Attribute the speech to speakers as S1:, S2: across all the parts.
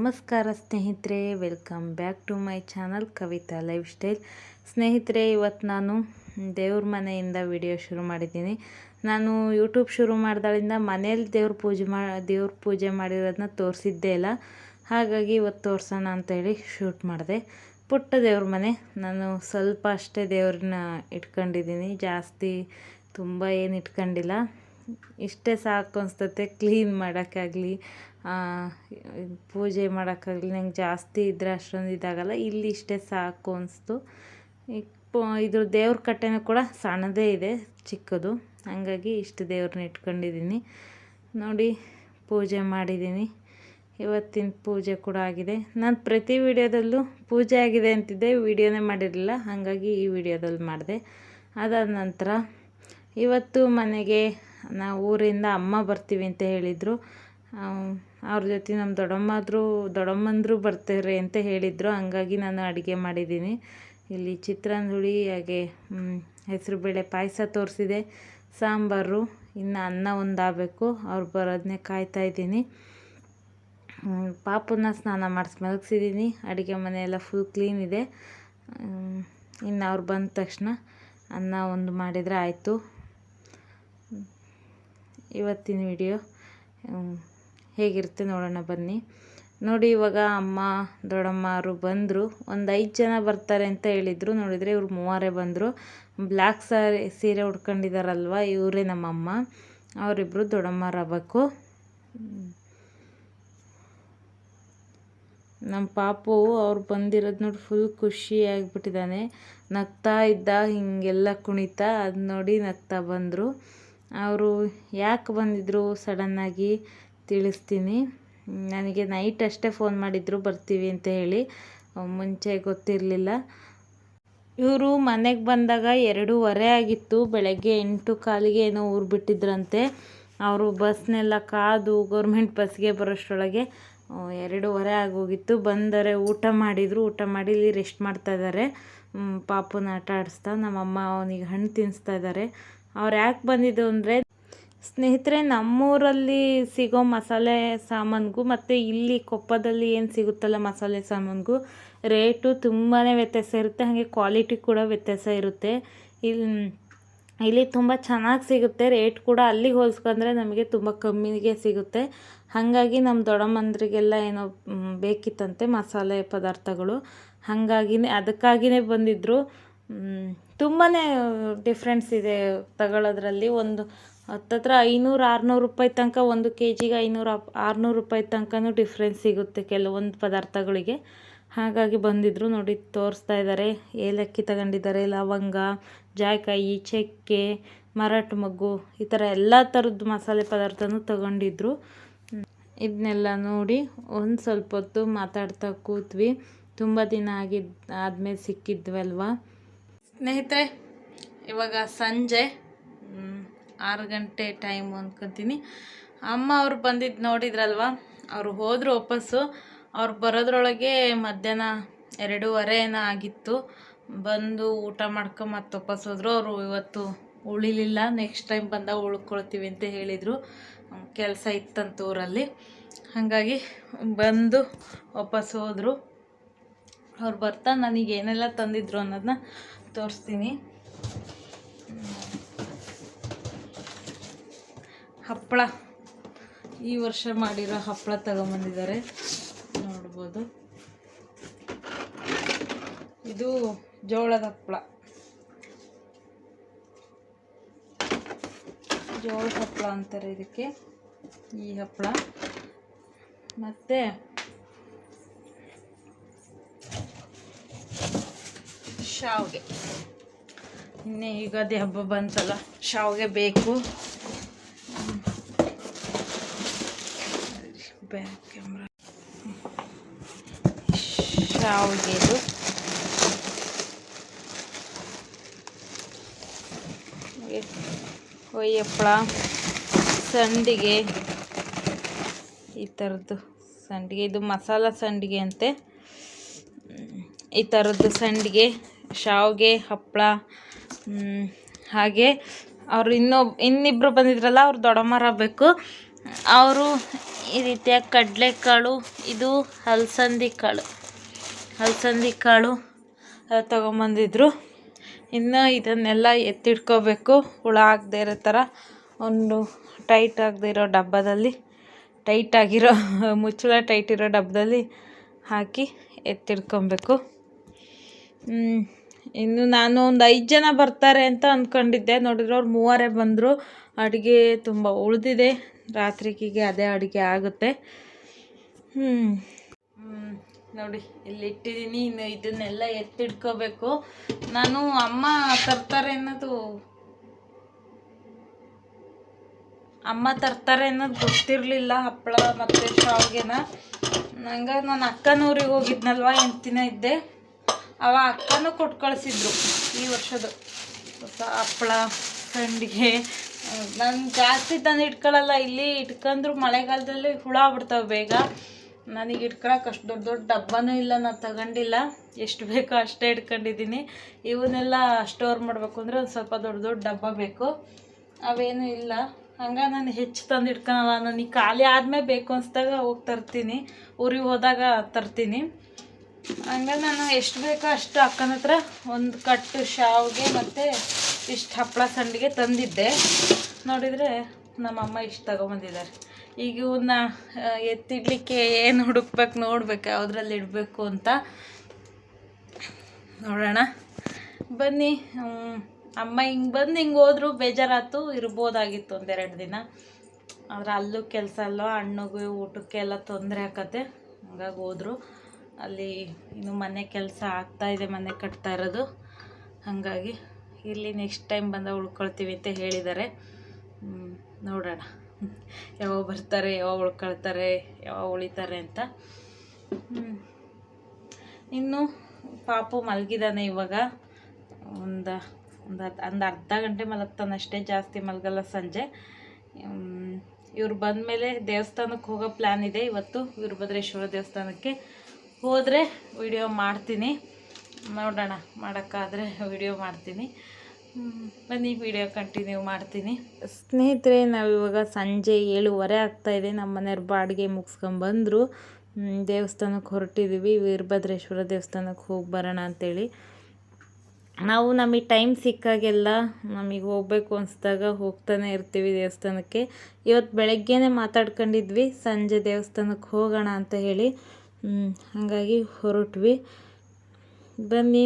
S1: ನಮಸ್ಕಾರ ಸ್ನೇಹಿತರೆ, welcome back to my channel Kavita life style. ಸ್ನೇಹಿತರೆ, ಇವತ್ತು ನಾನು ದೇವ್ರ ಮನೆಯಿಂದ ವಿಡಿಯೋ ಶುರು ಮಾಡಿದ್ದೀನಿ. ನಾನು ಯೂಟ್ಯೂಬ್ ಶುರು ಮಾಡಿದಾಳಿಂದ ಮನೇಲಿ ದೇವ್ರ ಪೂಜೆ ಮಾಡಿರೋದನ್ನ ತೋರಿಸಿದ್ದೇ ಇಲ್ಲ. ಹಾಗಾಗಿ ಇವತ್ತು ತೋರಿಸೋಣ ಅಂತೇಳಿ ಶೂಟ್ ಮಾಡಿದೆ. ಪುಟ್ಟ ದೇವ್ರ ಮನೆ. ನಾನು ಸ್ವಲ್ಪ ಅಷ್ಟೇ ದೇವ್ರನ್ನ ಇಟ್ಕೊಂಡಿದ್ದೀನಿ, ಜಾಸ್ತಿ ತುಂಬ ಏನು ಇಟ್ಕೊಂಡಿಲ್ಲ. ಇಷ್ಟೇ ಸಾಕು ಅನಿಸ್ತತೆ. ಕ್ಲೀನ್ ಮಾಡೋಕ್ಕಾಗಲಿ, ಪೂಜೆ ಮಾಡೋಕ್ಕಾಗಲಿ ನಂಗೆ ಜಾಸ್ತಿ ಇದ್ದರೆ ಅಷ್ಟೊಂದು ಇದಾಗಲ್ಲ. ಇಲ್ಲಿ ಇಷ್ಟೇ ಸಾಕು ಅನಿಸ್ತು. ಇದ್ರ ದೇವ್ರ ಕಟ್ಟೆನೂ ಕೂಡ ಸಣ್ಣದೇ ಇದೆ, ಚಿಕ್ಕದು. ಹಾಗಾಗಿ ಇಷ್ಟು ದೇವ್ರನ್ನ ಇಟ್ಕೊಂಡಿದ್ದೀನಿ. ನೋಡಿ, ಪೂಜೆ ಮಾಡಿದ್ದೀನಿ. ಇವತ್ತಿನ ಪೂಜೆ ಕೂಡ ಆಗಿದೆ. ನಾನು ಪ್ರತಿ ವಿಡಿಯೋದಲ್ಲೂ ಪೂಜೆ ಆಗಿದೆ ಅಂತಿದ್ದೆ, ವಿಡಿಯೋನೇ ಮಾಡಿರಲಿಲ್ಲ. ಹಾಗಾಗಿ ಈ ವಿಡಿಯೋದಲ್ಲಿ ಮಾಡಿದೆ. ಅದಾದ ನಂತರ ಇವತ್ತು ಮನೆಗೆ ನಾವು ಊರಿಂದ ಅಮ್ಮ ಬರ್ತೀವಿ ಅಂತ ಹೇಳಿದರು. ಅವ್ರ ಜೊತೆ ನಮ್ಮ ದೊಡ್ಡಮ್ಮಂದರು ಬರ್ತಾರೆ ಅಂತ ಹೇಳಿದರು. ಹಂಗಾಗಿ ನಾನು ಅಡುಗೆ ಮಾಡಿದ್ದೀನಿ. ಇಲ್ಲಿ ಚಿತ್ರಾನ್ನ ಹುಳಿ, ಹಾಗೆ ಹೆಸರುಬೇಳೆ ಪಾಯಸ ತೋರಿಸಿದೆ, ಸಾಂಬಾರು. ಇನ್ನು ಅನ್ನ ಒಂದಾಗಬೇಕು. ಅವ್ರು ಬರೋದನ್ನೇ ಕಾಯ್ತಾಯಿದ್ದೀನಿ. ಪಾಪನ್ನ ಸ್ನಾನ ಮಾಡಿಸಿ ಮಲಗಿಸಿದ್ದೀನಿ. ಅಡುಗೆ ಮನೆಯೆಲ್ಲ ಫುಲ್ ಕ್ಲೀನ್ ಇದೆ. ಇನ್ನು ಅವ್ರು ಬಂದ ತಕ್ಷಣ ಅನ್ನ ಒಂದು ಮಾಡಿದರೆ ಆಯಿತು. ಇವತ್ತಿನ ವಿಡಿಯೋ ಹೇಗಿರುತ್ತೆ ನೋಡೋಣ ಬನ್ನಿ. ನೋಡಿ, ಇವಾಗ ಅಮ್ಮ ದೊಡ್ಡಮ್ಮ ಅವರು ಬಂದರು. ಒಂದು 5 ಜನ ಬರ್ತಾರೆ ಅಂತ ಹೇಳಿದರು. ನೋಡಿದರೆ ಇವ್ರು 3 ಬಂದರು. ಬ್ಲ್ಯಾಕ್ ಸೀರೆ ಉಟ್ಕೊಂಡಿದ್ದಾರಲ್ವ, ಇವರೇ ನಮ್ಮಮ್ಮ. ಅವರಿಬ್ಬರು ದೊಡ್ಡಮ್ಮರಾಗಬೇಕು. ನಮ್ಮ ಪಾಪು ಅವ್ರು ಬಂದಿರೋದು ನೋಡಿ ಫುಲ್ ಖುಷಿಯಾಗಿಬಿಟ್ಟಿದ್ದಾನೆ. ನಗ್ತಾ ಇದ್ದ, ಹಿಂಗೆಲ್ಲ ಕುಣಿತಾ, ಅದು ನೋಡಿ ನಗ್ತಾ ಬಂದರು. ಅವರು ಯಾಕೆ ಬಂದಿದ್ದರು ಸಡನ್ನಾಗಿ ತಿಳಿಸ್ತೀನಿ. ನನಗೆ ನೈಟ್ ಅಷ್ಟೇ ಫೋನ್ ಮಾಡಿದ್ರು ಬರ್ತೀವಿ ಅಂತ ಹೇಳಿ, ಮುಂಚೆ ಗೊತ್ತಿರಲಿಲ್ಲ. ಇವರು ಮನೆಗೆ ಬಂದಾಗ 2:15 ಆಗಿತ್ತು. ಬೆಳಗ್ಗೆ 8:15 ಏನೋ ಊರು ಬಿಟ್ಟಿದ್ರಂತೆ. ಅವರು ಬಸ್ನೆಲ್ಲ ಕಾದು ಗೌರ್ಮೆಂಟ್ ಬಸ್ಗೆ ಬರೋಷ್ಟರೊಳಗೆ 2:15 ಆಗೋಗಿತ್ತು. ಬಂದರೆ ಊಟ ಮಾಡಿದರು. ಊಟ ಮಾಡಿ ಇಲ್ಲಿ ರೆಸ್ಟ್ ಮಾಡ್ತಾಯಿದ್ದಾರೆ. ಪಾಪುನ ಆಟ ಆಡಿಸ್ತಾ ನಮ್ಮಮ್ಮ ಅವನಿಗೆ ಹಣ್ಣು ತಿನ್ನಿಸ್ತಾ ಇದ್ದಾರೆ. ಅವ್ರು ಯಾಕೆ ಬಂದಿದ್ದು ಅಂದರೆ, ಸ್ನೇಹಿತರೆ, ನಮ್ಮೂರಲ್ಲಿ ಸಿಗೋ ಮಸಾಲೆ ಸಾಮಾನಿಗೂ ಮತ್ತು ಇಲ್ಲಿ ಕೊಪ್ಪದಲ್ಲಿ ಏನು ಸಿಗುತ್ತಲ್ಲ ಮಸಾಲೆ ಸಾಮಾನಿಗೂ ರೇಟು ತುಂಬಾ ವ್ಯತ್ಯಾಸ ಇರುತ್ತೆ. ಹಾಗೆ ಕ್ವಾಲಿಟಿ ಕೂಡ ವ್ಯತ್ಯಾಸ ಇರುತ್ತೆ. ಇಲ್ಲಿ ತುಂಬ ಚೆನ್ನಾಗಿ ಸಿಗುತ್ತೆ. ರೇಟ್ ಕೂಡ ಅಲ್ಲಿಗೆ ಹೋಲಿಸ್ಕೊಂಡ್ರೆ ನಮಗೆ ತುಂಬ ಕಮ್ಮಿಗೆ ಸಿಗುತ್ತೆ. ಹಾಗಾಗಿ ನಮ್ಮ ದೊಡ್ಡಮ್ಮಂದ್ರಿಗೆಲ್ಲ ಏನೋ ಬೇಕಿತ್ತಂತೆ ಮಸಾಲೆ ಪದಾರ್ಥಗಳು. ಅದಕ್ಕಾಗಿಯೇ ಬಂದಿದ್ದರು. ತುಂಬಾ ಡಿಫ್ರೆನ್ಸ್ ಇದೆ ತಗೊಳ್ಳೋದ್ರಲ್ಲಿ. ಒಂದು ಹತ್ತತ್ರ 500-600 ರೂಪಾಯಿ ತನಕ, 1 kgಗೆ 500-600 ರೂಪಾಯಿ ತನಕನೂ ಡಿಫ್ರೆನ್ಸ್ ಸಿಗುತ್ತೆ ಕೆಲವೊಂದು ಪದಾರ್ಥಗಳಿಗೆ. ಹಾಗಾಗಿ ಬಂದಿದ್ದರು. ನೋಡಿ, ತೋರಿಸ್ತಾ ಇದ್ದಾರೆ. ಏಲಕ್ಕಿ ತಗೊಂಡಿದ್ದಾರೆ, ಲವಂಗ, ಜಾಯಿಕಾಯಿ, ಚಕ್ಕೆ, ಮರಾಠ ಮೊಗ್ಗು, ಈ ಥರ ಎಲ್ಲ ಥರದ್ದು ಮಸಾಲೆ ಪದಾರ್ಥನೂ ತಗೊಂಡಿದ್ರು. ಇದನ್ನೆಲ್ಲ ನೋಡಿ ಒಂದು ಸ್ವಲ್ಪ ಹೊತ್ತು ಮಾತಾಡ್ತಾ ಕೂತ್ವಿ. ತುಂಬ ದಿನ ಆದಮೇಲೆ ಸಿಕ್ಕಿದ್ವಲ್ವ ಸ್ನೇಹಿತರೆ. ಇವಾಗ ಸಂಜೆ 6 ಗಂಟೆ ಟೈಮು ಅಂದ್ಕೊತೀನಿ. ಅಮ್ಮ ಅವ್ರು ಬಂದಿದ್ದು ನೋಡಿದ್ರಲ್ವ, ಅವರು ಹೋದರು ವಾಪಸ್ಸು. ಅವ್ರು ಬರೋದ್ರೊಳಗೆ ಮಧ್ಯಾಹ್ನ 2:15 ಆಗಿತ್ತು. ಬಂದು ಊಟ ಮಾಡ್ಕೊಂಡು ಮತ್ತೆ ವಾಪಸ್ ಹೋದರು. ಅವರು ಇವತ್ತು ಉಳಿಲಿಲ್ಲ. ನೆಕ್ಸ್ಟ್ ಟೈಮ್ ಬಂದಾಗ ಉಳ್ಕೊಳ್ತೀವಿ ಅಂತ ಹೇಳಿದರು. ಕೆಲಸ ಇತ್ತಂತ ಊರಲ್ಲಿ. ಹಾಗಾಗಿ ಬಂದು ವಾಪಸ್ ಹೋದರು. ಅವ್ರು ಬರ್ತಾ ನನಗೆ ಏನೆಲ್ಲ ತಂದಿದ್ರು ಅನ್ನೋದನ್ನ ತೋರಿಸ್ತೀನಿ. ಹಪ್ಪಳ, ಈ ವರ್ಷ ಮಾಡಿರೋ ಹಪ್ಪಳ ತಗೊಂಬಂದಿದ್ದಾರೆ, ನೋಡ್ಬೋದು. ಇದು ಜೋಳದ ಹಪ್ಪಳ. ಜೋಳದ ಹಪ್ಪಳ ಅಂತಾರೆ ಇದಕ್ಕೆ, ಈ ಹಪ್ಪಳ. ಮತ್ತು ಶಾವಿಗೆ. ಇನ್ನೇ ಯುಗಾದಿ ಹಬ್ಬ ಬಂತಲ್ಲ, ಶಾವಿಗೆ ಬೇಕು. Back camera. ಶಾವಿಗೆದು ಹೊಯ್ ಹಪ್ಪಳ, ಸಂಡಿಗೆ, ಈ ಥರದ್ದು ಸಂಡಿಗೆ. ಇದು ಮಸಾಲ ಸಂಡಿಗೆ ಅಂತೆ. ಈ ಥರದ್ದು ಸಂಡಿಗೆ, ಶಾವಿಗೆ, ಹಪ್ಪಳ. ಹಾಗೆ ಅವರು ಇನ್ನಿಬ್ಬರು ಬಂದಿದ್ರಲ್ಲ, ಅವ್ರು ದೊಡ್ಡಮ್ಮರಾಗಬೇಕು. ಅವರು ಈ ರೀತಿಯ ಕಡಲೆಕಾಳು, ಇದು ಅಲಸಂದಿ ಕಾಳು ತೊಗೊಂಬಂದಿದ್ರು. ಇನ್ನು ಇದನ್ನೆಲ್ಲ ಎತ್ತಿಟ್ಕೋಬೇಕು, ಹುಳ ಆಗದೆ ಇರೋ ಥರ ಒಂದು ಟೈಟ್ ಆಗದೆ ಇರೋ ಡಬ್ಬದಲ್ಲಿ, ಮುಚ್ಚಳ ಟೈಟ್ ಇರೋ ಡಬ್ಬದಲ್ಲಿ ಹಾಕಿ ಎತ್ತಿಡ್ಕೊಬೇಕು. ಇನ್ನು ನಾನು ಒಂದು 5 ಜನ ಬರ್ತಾರೆ ಅಂತ ಅಂದ್ಕೊಂಡಿದ್ದೆ. ನೋಡಿದ್ರೆ ಅವ್ರು 3 ಬಂದರು. ಅಡುಗೆ ತುಂಬ ಉಳಿದಿದೆ, ರಾತ್ರಿಗೆ ಅದೇ ಅಡುಗೆ ಆಗುತ್ತೆ. ನೋಡಿ ಇಲ್ಲಿ ಇಟ್ಟಿದ್ದೀನಿ. ಇನ್ನು ಇದನ್ನೆಲ್ಲ ಎತ್ತಿಡ್ಕೋಬೇಕು. ನಾನು ಅಮ್ಮ ತರ್ತಾರೆ ಅನ್ನೋದು ಗೊತ್ತಿರಲಿಲ್ಲ, ಹಪ್ಪಳ ಮತ್ತು ಶಾವಿಗೆನ. ನಂಗೆ ನಾನು ಅಕ್ಕನೂರಿಗೆ ಹೋಗಿದ್ನಲ್ವ, 8 ದಿನ ಇದ್ದೆ. ಅಕ್ಕನೂ ಕೊಟ್ಟು ಕಳಿಸಿದ್ರು ಈ ವರ್ಷದ್ದು ಹಪ್ಪಳ, ಸಂಡಿಗೆ. ನಾನು ಜಾಸ್ತಿ ತಂದು ಇಟ್ಕೊಳ್ಳಲ್ಲ, ಇಲ್ಲಿ ಇಟ್ಕೊಂಡ್ರು ಮಳೆಗಾಲದಲ್ಲಿ ಹುಳ ಬಿಡ್ತಾವೆ ಬೇಗ. ನನಗೆ ಇಟ್ಕೊಳಕ್ಕೆ ಅಷ್ಟು ದೊಡ್ಡ ಡಬ್ಬನೂ ಇಲ್ಲ, ನಾನು ತಗೊಂಡಿಲ್ಲ. ಎಷ್ಟು ಬೇಕೋ ಅಷ್ಟೇ ಇಟ್ಕೊಂಡಿದ್ದೀನಿ. ಇವನ್ನೆಲ್ಲ ಸ್ಟೋರ್ ಮಾಡಬೇಕು ಅಂದರೆ ಒಂದು ಸ್ವಲ್ಪ ದೊಡ್ಡ ಡಬ್ಬ ಬೇಕು, ಅವೇನೂ ಇಲ್ಲ. ಹಂಗೆ ನಾನು ಹೆಚ್ಚು ತಂದು ಇಟ್ಕೊಳಲ್ಲ. ನನಗೆ ಖಾಲಿ ಆದಮೇಲೆ ಬೇಕು ಅನಿಸ್ದಾಗ ಹೋಗಿ ತರ್ತೀನಿ, ಊರಿಗೆ ಹೋದಾಗ ತರ್ತೀನಿ. ಹಂಗೆ ನಾನು ಎಷ್ಟು ಬೇಕೋ ಅಷ್ಟು ಅಕ್ಕನ ಹತ್ರ ಒಂದು ಕಟ್ಟು ಶಾವಿಗೆ ಮತ್ತು ಇಷ್ಟು ಹಪ್ಪಳ ಸಂಡಿಗೆ ತಂದಿದ್ದೆ. ನೋಡಿದರೆ ನಮ್ಮಮ್ಮ ಇಷ್ಟು ತಗೊಂಬಂದಿದ್ದಾರೆ. ಈಗ ಇವನ್ನ ಎತ್ತಿಡ್ಲಿಕ್ಕೆ ಏನು ನೋಡ್ಬೇಕು ಯಾವುದ್ರಲ್ಲಿ ಇಡಬೇಕು ಅಂತ ನೋಡೋಣ ಬನ್ನಿ. ಅಮ್ಮ ಹಿಂಗೆ ಹೋದ್ರು, ಬೇಜಾರಾಯ್ತು. ಇರ್ಬೋದಾಗಿತ್ತು 1-2 ದಿನ, ಆದರೆ ಅಲ್ಲೂ ಕೆಲಸ ಅಲ್ವ, ಹಣ್ಣುಗೂ ಊಟಕ್ಕೆಲ್ಲ ತೊಂದರೆ ಆಕತ್ತೆ. ಹಂಗಾಗಿ ಹೋದ್ರು. ಅಲ್ಲಿ ಇನ್ನು ಮನೆ ಕೆಲಸ ಆಗ್ತಾಯಿದೆ, ಮನೆ ಕಟ್ತಾ ಇರೋದು. ಹಾಗಾಗಿ ಇಲ್ಲಿ ನೆಕ್ಸ್ಟ್ ಟೈಮ್ ಬಂದಾಗ ಉಳ್ಕೊಳ್ತೀವಿ ಅಂತ ಹೇಳಿದ್ದಾರೆ. ನೋಡೋಣ ಯಾವಾಗ ಬರ್ತಾರೆ, ಯಾವಾಗ ಉಳ್ಕೊಳ್ತಾರೆ, ಯಾವಾಗ ಉಳಿತಾರೆ ಅಂತ. ಇನ್ನು ಪಾಪು ಮಲಗಿದ್ದಾನೆ ಇವಾಗ. ಒಂದು ಅರ್ಧ ಗಂಟೆ ಮಲಗ್ತಾನಷ್ಟೇ, ಜಾಸ್ತಿ ಮಲಗಲ್ಲ ಸಂಜೆ. ಇವ್ರು ಬಂದಮೇಲೆ ದೇವಸ್ಥಾನಕ್ಕೆ ಹೋಗೋ ಪ್ಲ್ಯಾನ್ ಇದೆ ಇವತ್ತು, ವೀರಭದ್ರೇಶ್ವರ ದೇವಸ್ಥಾನಕ್ಕೆ. ಹೋದರೆ ವಿಡಿಯೋ ಮಾಡ್ತೀನಿ, ನೋಡೋಣ, ಮಾಡೋಕ್ಕಾದರೆ ವಿಡಿಯೋ ಮಾಡ್ತೀನಿ. ಬನ್ನಿ ವಿಡಿಯೋ ಕಂಟಿನ್ಯೂ ಮಾಡ್ತೀನಿ. ಸ್ನೇಹಿತರೆ, ನಾವಿವಾಗ ಸಂಜೆ 7:15 ಆಗ್ತಾಯಿದೆ. ನಮ್ಮ ಮನೆಯವ್ರು ಬಾಡಿಗೆ ಮುಗಿಸ್ಕೊಂಬಂದರು. ದೇವಸ್ಥಾನಕ್ಕೆ ಹೊರಟಿದ್ದೀವಿ, ವೀರಭದ್ರೇಶ್ವರ ದೇವಸ್ಥಾನಕ್ಕೆ ಹೋಗಿ ಬರೋಣ ಅಂಥೇಳಿ. ನಾವು ನಮಗೆ ಟೈಮ್ ಸಿಕ್ಕಾಗೆಲ್ಲ ನಮಗೆ ಹೋಗಬೇಕು ಅನಿಸ್ದಾಗ ಹೋಗ್ತಾನೆ ಇರ್ತೀವಿ ದೇವಸ್ಥಾನಕ್ಕೆ. ಇವತ್ತು ಬೆಳಗ್ಗೆನೇ ಮಾತಾಡ್ಕೊಂಡಿದ್ವಿ ಸಂಜೆ ದೇವಸ್ಥಾನಕ್ಕೆ ಹೋಗೋಣ ಅಂತ ಹೇಳಿ. ಹಾಗಾಗಿ ಹೊರಟ್ವಿ. ಬನ್ನಿ,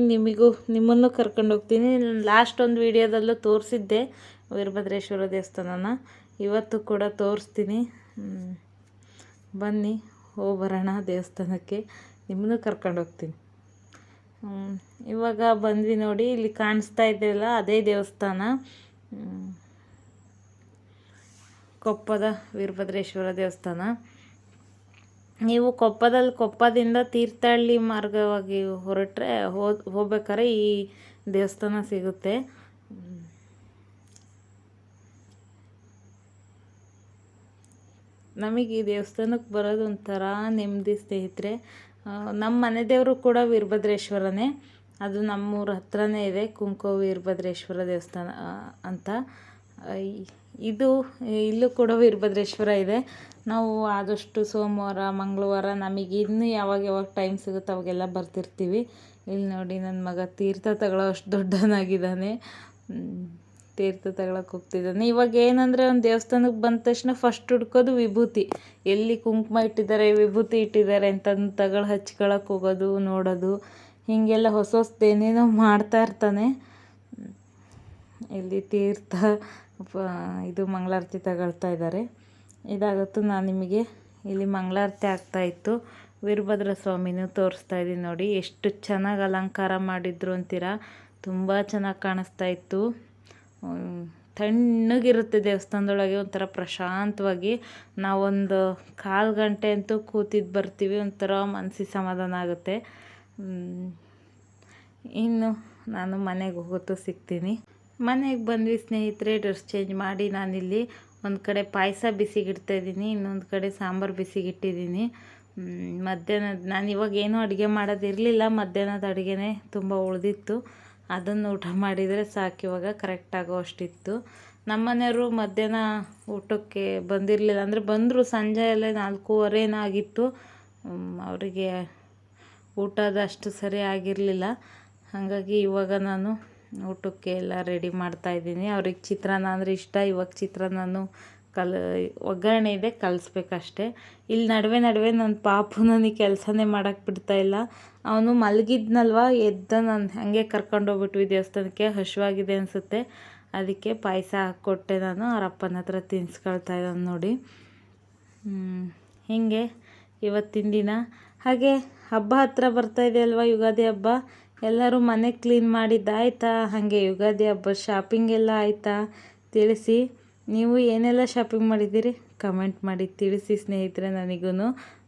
S1: ನಿಮ್ಮನ್ನು ಕರ್ಕೊಂಡು ಹೋಗ್ತೀನಿ. ಲಾಸ್ಟ್ ಒಂದು ವಿಡಿಯೋದಲ್ಲೂ ತೋರಿಸಿದ್ದೆ ವೀರಭದ್ರೇಶ್ವರ ದೇವಸ್ಥಾನನ, ಇವತ್ತು ಕೂಡ ತೋರಿಸ್ತೀನಿ. ಬನ್ನಿ ಹೋಗಿ ಬರೋಣ ದೇವಸ್ಥಾನಕ್ಕೆ, ನಿಮ್ಮನ್ನು ಕರ್ಕೊಂಡು ಹೋಗ್ತೀನಿ. ಇವಾಗ ಬಂದ್ವಿ ನೋಡಿ, ಇಲ್ಲಿ ಕಾಣಿಸ್ತಾ ಇದೆಯಲ್ಲ ಅದೇ ದೇವಸ್ಥಾನ, ಕೊಪ್ಪದ ವೀರಭದ್ರೇಶ್ವರ ದೇವಸ್ಥಾನ. ನೀವು ಕೊಪ್ಪದಿಂದ ತೀರ್ಥಹಳ್ಳಿ ಮಾರ್ಗವಾಗಿ ಹೊರಟ್ರೆ ಹೋಗ್ಬೇಕಾದ್ರೆ ಈ ದೇವಸ್ಥಾನ ಸಿಗುತ್ತೆ. ನಮಗೆ ಈ ದೇವಸ್ಥಾನಕ್ಕೆ ಬರೋದು ಒಂಥರ ನೆಮ್ಮದಿ ಸ್ನೇಹಿತರೆ. ನಮ್ಮ ಮನೆ ದೇವರು ಕೂಡ ವೀರಭದ್ರೇಶ್ವರನೇ, ಅದು ನಮ್ಮೂರ ಹತ್ರನೇ ಇದೆ, ಕುಂಕೋ ವೀರಭದ್ರೇಶ್ವರ ದೇವಸ್ಥಾನ ಅಂತ. ಇಲ್ಲೂ ಕೂಡ ವೀರಭದ್ರೇಶ್ವರ ಇದೆ. ನಾವು ಆದಷ್ಟು ಸೋಮವಾರ, ಮಂಗಳವಾರ ನಮಗೆ ಇನ್ನು ಯಾವಾಗ ಟೈಮ್ ಸಿಗುತ್ತೆ ಅವಾಗೆಲ್ಲ ಬರ್ತಿರ್ತೀವಿ. ಇಲ್ಲಿ ನೋಡಿ, ನನ್ನ ಮಗ ತೀರ್ಥ ತಗೊಳ್ಳೋ ಅಷ್ಟು ದೊಡ್ಡವನಾಗಿದ್ದಾನೆ, ತೀರ್ಥ ತಗೊಳಕ್ಕೆ ಹೋಗ್ತಿದ್ದಾನೆ. ಇವಾಗ ಏನಂದರೆ ಒಂದು ದೇವಸ್ಥಾನಕ್ಕೆ ಬಂದ ತಕ್ಷಣ ಫಸ್ಟ್ ಹುಡ್ಕೋದು ವಿಭೂತಿ, ಎಲ್ಲಿ ಕುಂಕುಮ ಇಟ್ಟಿದ್ದಾರೆ, ವಿಭೂತಿ ಇಟ್ಟಿದ್ದಾರೆ ಅಂತಂದು ತಗೊಳ್ಳಿ ಹಚ್ಕೊಳಕ್ಕೆ ಹೋಗೋದು, ನೋಡೋದು, ಹೀಗೆಲ್ಲ ಹೊಸದೇನೇನೋ ಮಾಡ್ತಾ ಇರ್ತಾನೆ. ಇಲ್ಲಿ ತೀರ್ಥ ಇದು ಮಂಗಳಾರತಿ ತಗೊಳ್ತಾ ಇದ್ದಾರೆ. ಇದಾಗತ್ತು ನಾನು ನಿಮಗೆ ಇಲ್ಲಿ ಮಂಗಳಾರತಿ ಆಗ್ತಾಯಿತ್ತು. ವೀರಭದ್ರ ಸ್ವಾಮಿನೂ ತೋರಿಸ್ತಾ ಇದ್ದೀನಿ ನೋಡಿ, ಎಷ್ಟು ಚೆನ್ನಾಗಿ ಅಲಂಕಾರ ಮಾಡಿದ್ರು ಅಂತೀರಾ, ತುಂಬ ಚೆನ್ನಾಗಿ ಕಾಣಿಸ್ತಾ ಇತ್ತು. ತಣ್ಣಗಿರುತ್ತೆ ದೇವಸ್ಥಾನದೊಳಗೆ, ಒಂಥರ ಪ್ರಶಾಂತವಾಗಿ. ನಾವೊಂದು 1/4 ಗಂಟೆ ಅಂತೂ ಕೂತಿದ್ದು ಬರ್ತೀವಿ, ಒಂಥರ ಮನಸ್ಸಿಗೆ ಸಮಾಧಾನ ಆಗುತ್ತೆ. ಇನ್ನು ನಾನು ಮನೆಗೆ ಹೋಗೋದು ಸಿಗ್ತೀನಿ. ಮನೆಗೆ ಬಂದ್ವಿ ಸ್ನೇಹಿತರೆ, ಡ್ರೆಸ್ ಚೇಂಜ್ ಮಾಡಿ ನಾನಿಲ್ಲಿ ಒಂದು ಕಡೆ ಪಾಯಸ ಬಿಸಿಗಿಡ್ತಾಯಿದ್ದೀನಿ, ಇನ್ನೊಂದು ಕಡೆ ಸಾಂಬಾರು ಬಿಸಿಗಿಟ್ಟಿದ್ದೀನಿ. ಮಧ್ಯಾಹ್ನದ ನಾನು ಇವಾಗ ಏನೂ ಅಡುಗೆ ಮಾಡೋದಿರಲಿಲ್ಲ, ಮಧ್ಯಾಹ್ನದ ಅಡುಗೆನೇ ತುಂಬ ಉಳಿದಿತ್ತು, ಅದನ್ನು ಊಟ ಮಾಡಿದರೆ ಸಾಕು, ಇವಾಗ ಕರೆಕ್ಟ್ ಆಗೋ ಅಷ್ಟಿತ್ತು. ನಮ್ಮನೆಯವರು ಮಧ್ಯಾಹ್ನ ಊಟಕ್ಕೆ ಬಂದಿರಲಿಲ್ಲ, ಅಂದರೆ ಬಂದರು ಸಂಜೆ ಎಲ್ಲ 4:15 ಆಗಿತ್ತು. ಅವರಿಗೆ ಊಟದ ಅಷ್ಟು ಸರಿ ಆಗಿರಲಿಲ್ಲ. ಹಾಗಾಗಿ ಇವಾಗ ನಾನು ಊಟಕ್ಕೆ ಎಲ್ಲ ರೆಡಿ ಮಾಡ್ತಾಯಿದ್ದೀನಿ. ಅವ್ರಿಗೆ ಚಿತ್ರಾನ್ನ ಅಂದರೆ ಇಷ್ಟ. ಇವಾಗ ಚಿತ್ರಾನ್ನನೂ ಒಗ್ಗರಣೆ ಇದೆ, ಕಲಿಸ್ಬೇಕಷ್ಟೆ. ಇಲ್ಲಿ ನಡುವೆ ನನ್ನ ಪಾಪು ನನಗೆ ಕೆಲಸನೇ ಮಾಡೋಕ್ಕೆ ಬಿಡ್ತಾಯಿಲ್ಲ. ಅವನು ಮಲಗಿದ್ನಲ್ವ, ಎದ್ದ ನಾನು ಹಾಗೆ ಕರ್ಕೊಂಡೋಗ್ಬಿಟ್ವಿ ದೇವಸ್ಥಾನಕ್ಕೆ. ಹಸಿವಾಗಿದೆ ಅನಿಸುತ್ತೆ, ಅದಕ್ಕೆ ಪಾಯಸ ಹಾಕ್ಕೊಟ್ಟೆ ನಾನು. ಅವ್ರ ಅಪ್ಪನ ಹತ್ರ ತಿನ್ಸ್ಕೊಳ್ತಾ ಇದ್ದಾನೆ ನೋಡಿ. ಹೀಗೆ ಇವತ್ತಿನ ದಿನ. ಹಾಗೆ ಹಬ್ಬ ಹತ್ರ ಬರ್ತಾಯಿದೆ ಅಲ್ವ, ಯುಗಾದಿ ಹಬ್ಬ. ಎಲ್ಲರೂ ಮನೆ ಕ್ಲೀನ್ ಮಾಡಿದ್ದಾಯ್ತಾ? ಹಾಗೆ ಯುಗಾದಿ ಹಬ್ಬ ಶಾಪಿಂಗ್ ಎಲ್ಲ ಆಯಿತಾ? ತಿಳಿಸಿ. ನೀವು ಏನೆಲ್ಲ ಶಾಪಿಂಗ್ ಮಾಡಿದ್ದೀರಿ ಕಮೆಂಟ್ ಮಾಡಿ ತಿಳಿಸಿ ಸ್ನೇಹಿತರೆ, ನನಗೂ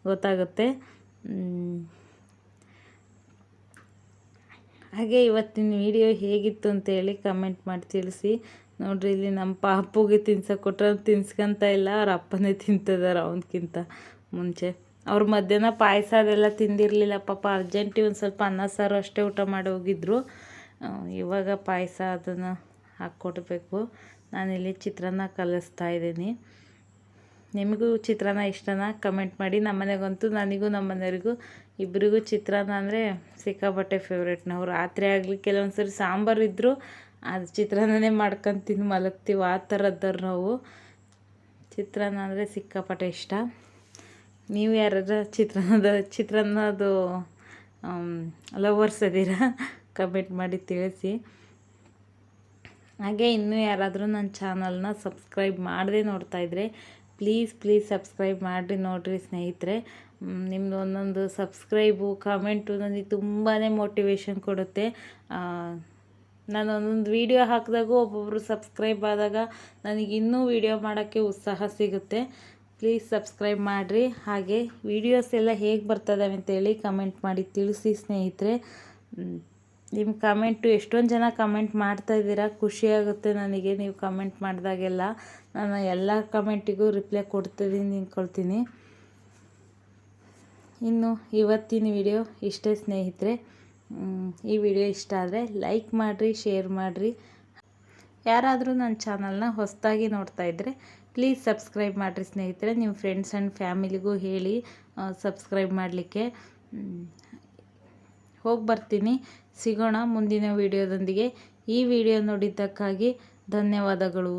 S1: ಗೊತ್ತಾಗುತ್ತೆ. ಹಾಗೆ ಇವತ್ತಿನ ವಿಡಿಯೋ ಹೇಗಿತ್ತು ಅಂತೇಳಿ ಕಮೆಂಟ್ ಮಾಡಿ ತಿಳಿಸಿ. ನೋಡ್ರಿ, ಇಲ್ಲಿ ನಮ್ಮ ಪಾಪುಗೆ ತಿನ್ಸಕ್ಕೆ ಕೊಟ್ಟರೆ ತಿನ್ಸ್ಕೊಂತ ಇಲ್ಲ, ಅವ್ರ ಅಪ್ಪನೇ ತಿಂತಿದ್ದಾರೆ ಅವನಕ್ಕಿಂತ ಮುಂಚೆ. ಅವ್ರು ಮಧ್ಯಾಹ್ನ ಪಾಯಸ ಅದೆಲ್ಲ ತಿಂದಿರಲಿಲ್ಲ ಪಾಪ. ಅರ್ಜೆಂಟಿಗೆ ಒಂದು ಸ್ವಲ್ಪ ಅನ್ನ ಸಾರು ಅಷ್ಟೇ ಊಟ ಮಾಡಿ ಹೋಗಿದ್ರು. ಇವಾಗ ಪಾಯಸ ಅದನ್ನು ಹಾಕ್ಕೊಡ್ಬೇಕು. ನಾನಿಲ್ಲಿ ಚಿತ್ರಾನ್ನ ಕಲಿಸ್ತಾ ಇದ್ದೀನಿ. ನಿಮಗೂ ಚಿತ್ರಾನ್ನ ಇಷ್ಟನಾ ಕಮೆಂಟ್ ಮಾಡಿ. ನಮ್ಮನೆಗಂತೂ ನನಗೂ ನಮ್ಮ ಮನೆಯವ್ರಿಗೂ ಇಬ್ಬರಿಗೂ ಚಿತ್ರಾನ್ನ ಅಂದರೆ ಸಿಕ್ಕಾಪಟ್ಟೆ ಫೇವ್ರೇಟ್. ನಾವು ರಾತ್ರಿ ಆಗಲಿ ಕೆಲವೊಂದು ಸರಿ ಸಾಂಬಾರು ಇದ್ದರೂ ಅದು ಚಿತ್ರಾನ್ನನೇ ಮಾಡ್ಕೊಂಡು ಮಲಗ್ತೀವಿ, ಆ ಥರದ್ದವ್ರು ನಾವು. ಚಿತ್ರಾನ್ನ ಅಂದರೆ ಸಿಕ್ಕಾಪಟ್ಟೆ ಇಷ್ಟ. ನೀವು ಯಾರಾದ್ರೂ ಚಿತ್ರಾನ್ನದು ಲವರ್ಸ್ ಇದ್ದೀರಾ ಕಮೆಂಟ್ ಮಾಡಿ ತಿಳಿಸಿ. ಹಾಗೆ ಇನ್ನೂ ಯಾರಾದರೂ ನನ್ನ ಚಾನಲ್ನ ಸಬ್ಸ್ಕ್ರೈಬ್ ಮಾಡದೆ ನೋಡ್ತಾಯಿದ್ರೆ ಪ್ಲೀಸ್ ಸಬ್ಸ್ಕ್ರೈಬ್ ಮಾಡಿರಿ. ನೋಡಿರಿ ಸ್ನೇಹಿತರೆ, ನಿಮ್ಮದು ಒಂದೊಂದು ಸಬ್ಸ್ಕ್ರೈಬು ಕಮೆಂಟು ನನಗೆ ತುಂಬಾ ಮೋಟಿವೇಶನ್ ಕೊಡುತ್ತೆ. ನಾನು ಒಂದೊಂದು ವೀಡಿಯೋ ಹಾಕಿದಾಗೂ ಒಬ್ಬೊಬ್ಬರು ಸಬ್ಸ್ಕ್ರೈಬ್ ಆದಾಗ ನನಗೆ ಇನ್ನೂ ವೀಡಿಯೋ ಮಾಡೋಕ್ಕೆ ಉತ್ಸಾಹ ಸಿಗುತ್ತೆ. ಪ್ಲೀಸ್ ಸಬ್ಸ್ಕ್ರೈಬ್ ಮಾಡಿರಿ. ಹಾಗೆ ವೀಡಿಯೋಸ್ ಎಲ್ಲ ಹೇಗೆ ಬರ್ತದವೆ ಅಂತೇಳಿ ಕಮೆಂಟ್ ಮಾಡಿ ತಿಳಿಸಿ ಸ್ನೇಹಿತರೆ. ನಿಮ್ಮ ಕಮೆಂಟು ಎಷ್ಟೊಂದು ಜನ ಕಮೆಂಟ್ ಮಾಡ್ತಾಯಿದ್ದೀರಾ, ಖುಷಿಯಾಗುತ್ತೆ ನನಗೆ ನೀವು ಕಮೆಂಟ್ ಮಾಡಿದಾಗೆಲ್ಲ. ನಾನು ಎಲ್ಲ ಕಮೆಂಟಿಗೂ ರಿಪ್ಲೈ ಕೊಡ್ತಿದ್ದೀನಿ ಅಂದ್ಕೊಳ್ತೀನಿ. ಇನ್ನು ಇವತ್ತಿನ ವಿಡಿಯೋ ಇಷ್ಟೇ ಸ್ನೇಹಿತರೆ. ಈ ವಿಡಿಯೋ ಇಷ್ಟ ಆದರೆ ಲೈಕ್ ಮಾಡಿರಿ, ಶೇರ್ ಮಾಡಿರಿ. ಯಾರಾದರೂ ನನ್ನ ಚಾನಲ್ನ ಹೊಸದಾಗಿ ನೋಡ್ತಾ ಇದ್ದರೆ ಪ್ಲೀಸ್ ಸಬ್ಸ್ಕ್ರೈಬ್ ಮಾಡಿರಿ ಸ್ನೇಹಿತರೆ. ನಿಮ್ಮ ಫ್ರೆಂಡ್ಸ್ ಆ್ಯಂಡ್ ಫ್ಯಾಮಿಲಿಗೂ ಹೇಳಿ ಸಬ್ಸ್ಕ್ರೈಬ್ ಮಾಡಲಿಕ್ಕೆ. ಹೋಗಿ ಬರ್ತೀನಿ. ಸಿಗೋಣ ಮುಂದಿನ ವಿಡಿಯೋದೊಂದಿಗೆ. ಈ ವಿಡಿಯೋ ನೋಡಿದ್ದಕ್ಕಾಗಿ ಧನ್ಯವಾದಗಳು.